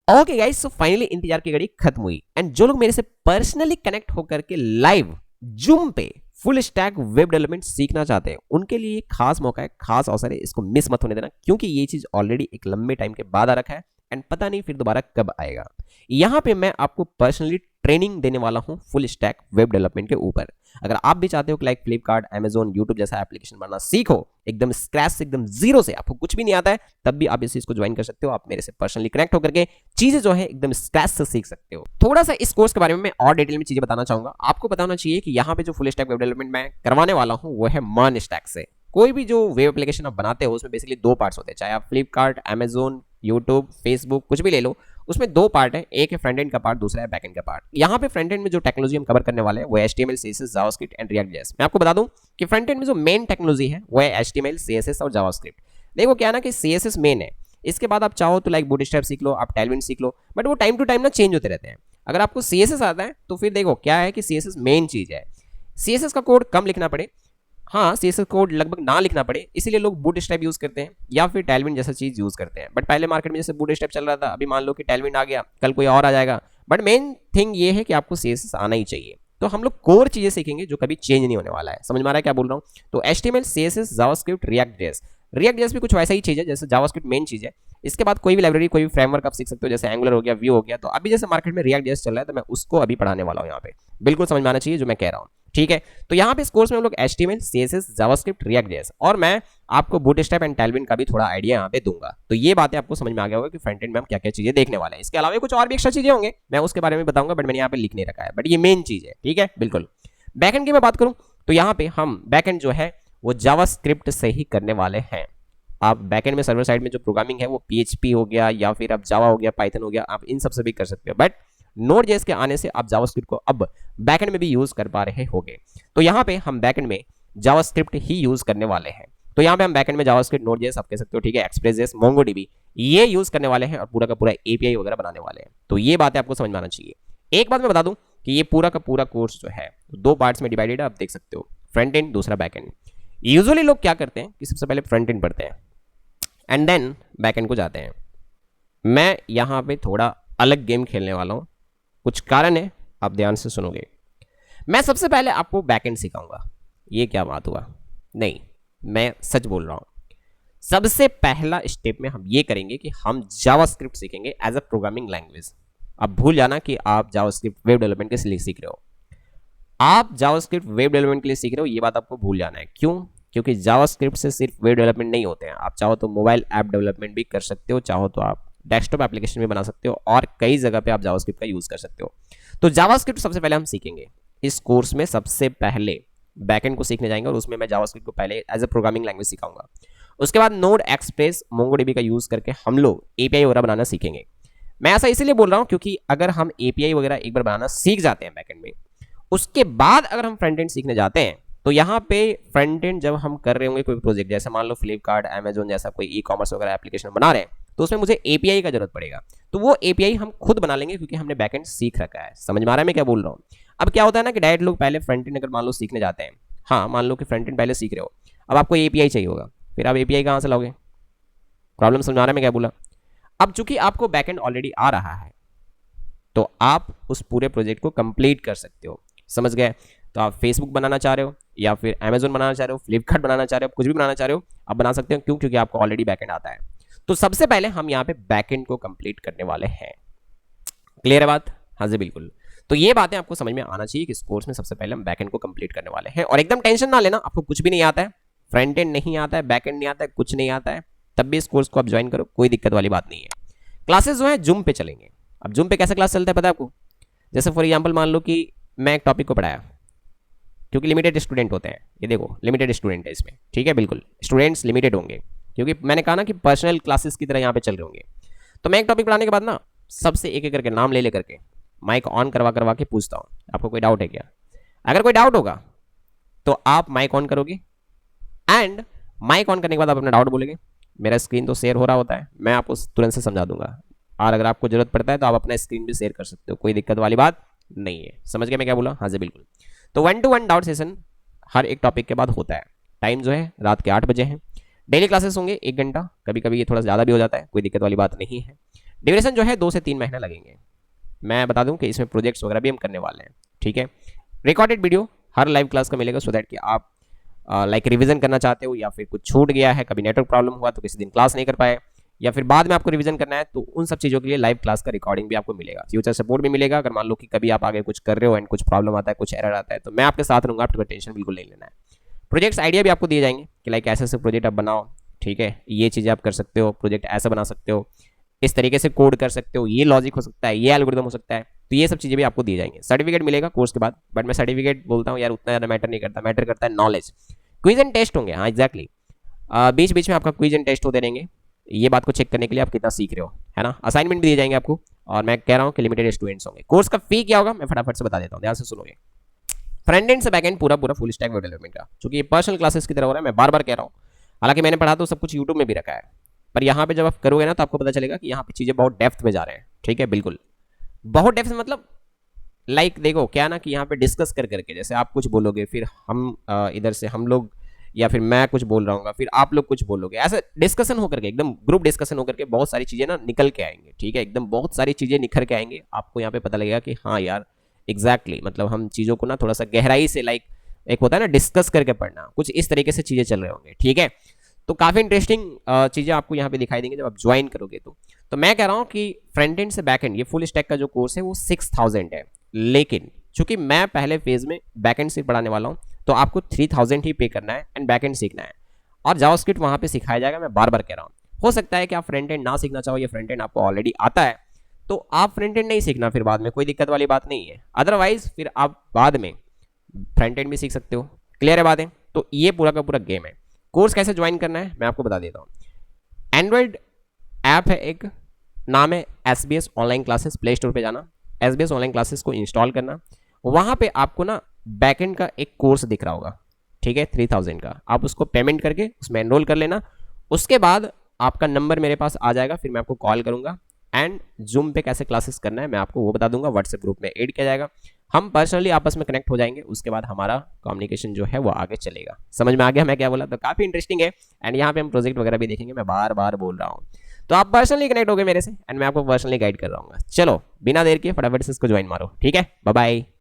Okay guys, so finally इंतजार की घड़ी खत्म हुई एंड जो लोग मेरे से पर्सनली कनेक्ट होकर के लाइव जूम पे फुल स्टैक वेब डेवलपमेंट सीखना चाहते हैं उनके लिए एक खास मौका है, खास अवसर है। इसको मिस मत होने देना क्योंकि ये चीज ऑलरेडी एक लंबे टाइम के बाद आ रखा है एंड पता नहीं फिर दोबारा कब आएगा। यहाँ पे मैं आपको पर्सनली ट्रेनिंग देने वाला हूँ फुल स्टैक वेब डेवलपमेंट के ऊपर। अगर आप भी चाहते हो कि लाइक फ्लिपकार्ट, अमेजोन, यूट्यूब जैसा एप्लीकेशन बनाना सीखो एकदम स्क्रैच से, एकदम जीरो से, आपको कुछ भी नहीं आता है, तब भी आप इस चीज को ज्वाइन कर सकते हो। आप मेरे से पर्सनली कनेक्ट होकर के चीजें जो है एकदम स्क्रैच से सीख सकते हो। थोड़ा सा इस कोर्स के बारे में मैं और डिटेल में चीजें बताना चाहूंगा। आपको बताना चाहिए कि यहाँ पे जो फुल स्टैक वेब डेवलपमेंट मैं करवाने वाला हूँ वो है मान स्टैक से। कोई भी जो वेब एप्लीकेशन आप बनाते हो उसमें बेसिकली दो पार्ट्स होते हैं, चाहे आप फ्लिपकार्ट, अमेजोन, यूट्यूब, फेसबुक कुछ भी ले लो, उसमें दो पार्ट है, एक है फ्रंट एंड का पार्ट, दूसरा है बैक एंड का पार्ट। यहाँ पे फ्रंट एंड में जो टेक्नोलॉजी हम कवर करने वाले हैं वो HTML, CSS, JavaScript and react JS. मैं आपको बता दूं कि फ्रंट एंड में जो मेन टेक्नोलॉजी है वो है HTML, CSS और जावास्क्रिप्ट। देखो क्या है ना कि CSS मेन है, इसके बाद आप चाहो तो लाइक बूटस्ट्रैप सीख लो, आप टेलविंड सीख लो, बट वो टाइम टू टाइम ना चेंज होते रहते हैं। अगर आपको CSS आता है तो फिर देखो क्या है कि CSS मेन चीज है। CSS का कोड कम लिखना पड़े, हाँ CSS कोड लगभग ना लिखना पड़े, इसीलिए लोग बूटस्ट्रैप यूज करते हैं या फिर टेलविंड जैसा चीज यूज करते हैं। बट पहले मार्केट में जैसे बूटस्ट्रैप चल रहा था, अभी मान लो कि टेलविंड आ गया, कल कोई और आ जाएगा। बट मेन थिंग ये है कि आपको CSS आना ही चाहिए। तो हम लोग कोर चीजें सीखेंगे जो कभी चेंज नहीं होने वाला है। समझ में आ रहा है क्या बोल रहा हूँ? तो HTML, CSS, JavaScript, react JS. React JS भी कुछ वैसा ही चीज है जैसे जावास्क्रिप्ट मेन चीज है। इसके बाद कोई भी लाइब्रेरी, कोई भी फ्रेमवर्क आप सीख सकते हो, जैसे एंगुलर हो गया, व्यू हो गया। तो अभी जैसे मार्केट में रिएक्ट जेएस चल रहा है तो मैं उसको अभी पढ़ाने वाला हूँ यहाँ पे। बिल्कुल समझ में आना चाहिए जो मैं कह रहा हूँ, ठीक है? तो यहाँ पे इस कोर्स में हम लोग HTML, CSS, JavaScript, react JS और मैं आपको बूटस्ट्रैप एंड टेलविंड का भी थोड़ा आइडिया यहाँ पे दूंगा। तो ये बातें आपको समझ में आ गया होगा कि फ्रंट एंड में हम क्या क्या चीजें देखने वाले हैं। इसके अलावा कुछ और भी एक्स्ट्रा चीजें होंगे, मैं उसके बारे में बताऊंगा, बट मैंने यहाँ पे लिख नहीं रखा है। बट ये मेन चीज है, ठीक है? बिल्कुल। बैकएंड की मैं बात करूं तो यहाँ पे हम बैकएंड जो है वो जावास्क्रिप्ट से ही करने वाले हैं। आप बैकएंड में सर्वर साइड में जो प्रोग्रामिंग है वो PHP हो गया या फिर आप जावा हो गया, पाइथन हो गया, आप इन सब से भी कर सकते हो। बट नोड.js के आने से आप जावास्क्रिप्ट को अब बैकएंड में भी यूज कर पा रहे होंगे। तो यहाँ पे हम बैकएंड में जावास्क्रिप्ट ही यूज करने वाले हैं। तो यहाँ पे हम बैकएंड में जावास्क्रिप्ट, नोड.js आप कह सकते हो, ठीक है, एक्सप्रेस.js, मोंगोडीबी ये यूज करने वाले हैं और पूरा का पूरा API वगैरह बनाने वाले हैं। तो ये बातें आपको समझ में आना चाहिए। एक बात मैं बता दूं कि ये पूरा का पूरा कोर्स जो है दो पार्ट्स में डिवाइडेड है, आप देख सकते हो, फ्रंट एंड, दूसरा बैक एंड। यूजुअली लोग क्या करते हैं कि सबसे पहले फ्रंट एंड पढ़ते हैं एंड देन बैक एंड को जाते हैं। मैं यहाँ पे थोड़ा अलग गेम खेलने वाला हूँ, कुछ कारण है, आप ध्यान से सुनोगे। मैं सबसे पहले आपको बैक एंड सिखाऊंगा। ये क्या बात हुआ? नहीं, मैं सच बोल रहा हूँ। सबसे पहला स्टेप में हम ये करेंगे कि हम जावास्क्रिप्ट सीखेंगे एज अ प्रोग्रामिंग लैंग्वेज। अब भूल जाना कि आप जावास्क्रिप्ट वेब डेवलपमेंट के लिए सीख रहे हो। आप जावास्क्रिप्ट वेब डेवलपमेंट के लिए सीख रहे हो, ये बात आपको भूल जाना है। क्यों? क्योंकि जावास्क्रिप्ट से सिर्फ वेब डेवलपमेंट नहीं होते हैं। आप चाहो तो मोबाइल ऐप डेवलपमेंट भी कर सकते हो, चाहो तो आप डेस्कटॉप एप्लीकेशन भी बना सकते हो और कई जगह पे आप जावास्क्रिप्ट का यूज कर सकते हो। तो जावास्क्रिप्ट सबसे पहले हम सीखेंगे इस कोर्स में। सबसे पहले बैकएंड को सीखने जाएंगे और उसमें मैं जावास्क्रिप्ट को पहले एज अ प्रोग्रामिंग लैंग्वेज सिखाऊंगा। उसके बाद नोड, एक्सप्रेस, मोंगोडीबी का यूज करके हम लोग API वगैरह बनाना सीखेंगे। मैं ऐसा इसीलिए बोल रहा हूं क्योंकि अगर हम API वगैरह एक बार बनाना सीख जाते हैं बैकएंड में, उसके बाद अगर हम फ्रंट एंड सीखने जाते हैं तो यहाँ पे फ्रंट एंड जब हम कर रहे होंगे कोई प्रोजेक्ट, जैसे मान लो फ्लिपकार्ट, अमेजोन जैसा कोई ई-कॉमर्स वगैरह एप्लीकेशन बना रहे हैं, तो उसमें मुझे API का जरूरत पड़ेगा। तो वो API हम खुद बना लेंगे क्योंकि हमने बैकएंड सीख रखा है। समझ में आ रहा है मैं क्या बोल रहा हूँ? अब क्या होता है ना कि डायरेक्ट लोग पहले फ्रंट एंड अगर मान लो सीखने जाते हैं, हाँ मान लो कि फ्रंट एंड पहले सीख रहे हो, अब आपको API चाहिए होगा, फिर आप API कहाँ से लाओगे? प्रॉब्लम समझ आ रहा है मैं क्या बोला? अब चूंकि आपको बैकएंड ऑलरेडी आ रहा है तो आप उस पूरे प्रोजेक्ट को कंप्लीट कर सकते हो। समझ गए? तो आप फेसबुक बनाना चाह रहे हो या फिर अमेजोन बनाना चाह रहे हो, फ्लिपकार्ट बनाना चाह रहे हो, कुछ भी बनाना चाह रहे हो, आप बना सकते हो। क्यों? क्योंकि आपको ऑलरेडी बैकएंड आता है। तो सबसे पहले हम यहाँ पे बैकएंड को कंप्लीट करने वाले हैं। क्लियर है बात? हाँ जी बिल्कुल। तो ये बातें आपको समझ में आना चाहिए कि इस कोर्स में सबसे पहले हम बैकएंड को कंप्लीट करने वाले हैं। और एकदम टेंशन ना लेना, आपको कुछ भी नहीं आता है, फ्रंट एंड नहीं आता है, बैक एंड नहीं आता है, कुछ नहीं आता है, तब भी इस कोर्स को आप ज्वाइन करो, कोई दिक्कत वाली बात नहीं है। क्लासेस जो है जूम पे चलेंगे। अब जूम पे कैसे क्लास चलता है पता है आपको? जैसे फॉर एग्जाम्पल मान लो कि मैं एक टॉपिक को पढ़ाया, क्योंकि लिमिटेड स्टूडेंट होते हैं, ये देखो लिमिटेड स्टूडेंट है इसमें, ठीक है, बिल्कुल स्टूडेंट्स लिमिटेड होंगे क्योंकि मैंने कहा ना कि पर्सनल क्लासेस की तरह यहाँ पे चल रहे होंगे। तो मैं एक टॉपिक पढ़ाने के बाद ना सबसे एक एक करके नाम ले करके माइक ऑन करवा के पूछता हूँ, आपको कोई डाउट है क्या? अगर कोई डाउट होगा तो आप माइक ऑन करोगे एंड माइक ऑन करने के बाद आप अपना डाउट बोलेंगे। मेरा स्क्रीन तो शेयर हो रहा होता है, मैं आपको तुरंत से समझा दूंगा, और अगर आपको जरूरत पड़ता है तो आप अपना स्क्रीन भी शेयर कर सकते हो, कोई दिक्कत वाली बात नहीं है। समझ गए मैं क्या बोला? हाँ जी बिल्कुल। तो 1-to-1 डाउट सेशन हर एक टॉपिक के बाद होता है। टाइम जो है रात के 8 बजे है। डेली क्लासेस होंगे 1 घंटा, कभी कभी ये थोड़ा ज़्यादा भी हो जाता है, कोई दिक्कत वाली बात नहीं है। ड्यूरेशन जो है 2 से 3 महीने लगेंगे। मैं बता दूं कि इसमें प्रोजेक्ट्स वगैरह भी हम करने वाले हैं, ठीक है। रिकॉर्डेड वीडियो हर लाइव क्लास का मिलेगा, सो दैट कि आप लाइक रिवीजन करना चाहते हो या फिर कुछ छूट गया है, कभी नेटवर्क प्रॉब्लम हुआ तो किसी दिन क्लास नहीं कर पाए, या फिर बाद में आपको रिवीजन करना है, तो उन सब चीज़ों के लिए लाइव क्लास का रिकॉर्डिंग भी आपको मिलेगा। फ्यूचर सपोर्ट भी मिलेगा, अगर मान लो कि कभी आप आगे कुछ कर रहे हो एंड कुछ प्रॉब्लम आता है, कुछ एरर आता है, तो मैं आपके साथ रहूँगा, आपको टेंशन बिल्कुल नहीं लेना है। प्रोजेक्ट्स आइडिया भी आपको दिए जाएंगे कि लाइक ऐसे ऐसे प्रोजेक्ट आप बनाओ, ठीक है, ये चीज़ें आप कर सकते हो, प्रोजेक्ट ऐसा बना सकते हो, इस तरीके से कोड कर सकते हो, ये लॉजिक हो सकता है, ये एल्गोरिथम हो सकता है, तो ये सब चीज़ें भी आपको दिए जाएंगे। सर्टिफिकेट मिलेगा कोर्स के बाद, बट मैं सर्टिफिकेट बोलता हूँ यार उतना ज़्यादा मैटर नहीं करता, मैटर करता है नॉलेज। क्विज एंड टेस्ट होंगे, हाँ एग्जैक्टली, बीच बीच में आपका क्विज एंड टेस्ट होते रहेंगे, ये बात को चेक करने के लिए आप कितना सीख रहे हो, है ना। असाइनमेंट भी दिए जाएंगे आपको, और मैं कह रहा हूँ कि लिमिटेड स्टूडेंट्स होंगे। कोर्स का फी क्या होगा मैं फटाफट से बता देता हूँ, ध्यान से सुनोगे। फ्रंट एंड से बैक एंड पूरा पूरा फुल स्टैक वेब डेवलपमेंट का, क्योंकि ये पर्सनल क्लासेस की तरह हो रहा है, मैं बार बार कह रहा हूँ। हालांकि मैंने पढ़ा तो सब कुछ यूट्यूब में भी रखा है, पर यहाँ पे जब आप करोगे ना तो आपको पता चलेगा कि यहाँ पे चीज़ें बहुत डेप्थ में जा रहे हैं, ठीक है, बिल्कुल बहुत डेप्थ में, मतलब लाइक देखो क्या ना कि यहाँ पे डिस्कस कर करके, जैसे आप कुछ बोलोगे, फिर हम इधर से हम लोग, या फिर मैं कुछ बोल रहा हूँ, फिर आप लोग कुछ बोलोगे, ऐसे डिस्कशन होकर के, एकदम ग्रुप डिस्कशन होकर के बहुत सारी चीज़ें ना निकल के आएंगे, ठीक है, एकदम बहुत सारी चीज़ें निखर के आएंगे। आपको यहाँ पे पता लगेगा कि हाँ यार एग्जैक्टली, मतलब हम चीज़ों को ना थोड़ा सा गहराई से, लाइक एक होता है ना डिस्कस करके पढ़ना, कुछ इस तरीके से चीज़ें चल रहे होंगे, ठीक है। तो काफ़ी इंटरेस्टिंग चीज़ें आपको यहाँ पे दिखाई देंगी जब आप ज्वाइन करोगे। तो मैं कह रहा हूँ कि फ्रंट एंड से बैक एंड, ये फुल स्टैक का जो कोर्स है वो 6000 है, लेकिन चूंकि मैं पहले फेज में बैक एंड से पढ़ाने वाला हूँ, तो आपको 3000 ही पे करना है एंड बैक एंड सीखना है, और जावास्क्रिप्ट वहाँ पे सिखाया जाएगा। मैं बार बार कह रहा हूँ, हो सकता है कि आप फ्रंट एंड ना सीखना चाहो, या फ्रंट एंड आपको ऑलरेडी आता है, तो आप फ्रंट एंड नहीं सीखना, फिर बाद में कोई दिक्कत वाली बात नहीं है। अदरवाइज फिर आप बाद में फ्रंट एंड भी सीख सकते हो। क्लियर है बातें? तो ये पूरा का पूरा गेम है। कोर्स कैसे ज्वाइन करना है मैं आपको बता देता हूँ। एंड्रॉयड ऐप है एक, नाम है SBS online classes. Play store पे जाना, SBS ऑनलाइन क्लासेस को इंस्टॉल करना, वहाँ पे आपको ना बैकएंड का एक कोर्स दिख रहा होगा, ठीक है, 3000 का। आप उसको पेमेंट करके उसमें एनरोल कर लेना। उसके बाद आपका नंबर मेरे पास आ जाएगा, फिर मैं आपको कॉल करूँगा, एंड जूम पे कैसे क्लासेस करना है मैं आपको वो बता दूंगा। व्हाट्सएप ग्रुप में ऐड किया जाएगा, हम पर्सनली आपस में कनेक्ट हो जाएंगे, उसके बाद हमारा कम्युनिकेशन जो है वो आगे चलेगा। समझ में आ गया मैं क्या बोला? तो काफ़ी इंटरेस्टिंग है, एंड यहाँ पे हम प्रोजेक्ट वगैरह भी देखेंगे, मैं बार बार बोल रहा हूँ। तो आप पर्सनली कनेक्ट हो गए मेरे से, एंड मैं आपको पर्सनली गाइड कर रहा हूँ। चलो बिना देर के फटाफट से इसको ज्वाइन मारो, ठीक है, बाय बाय।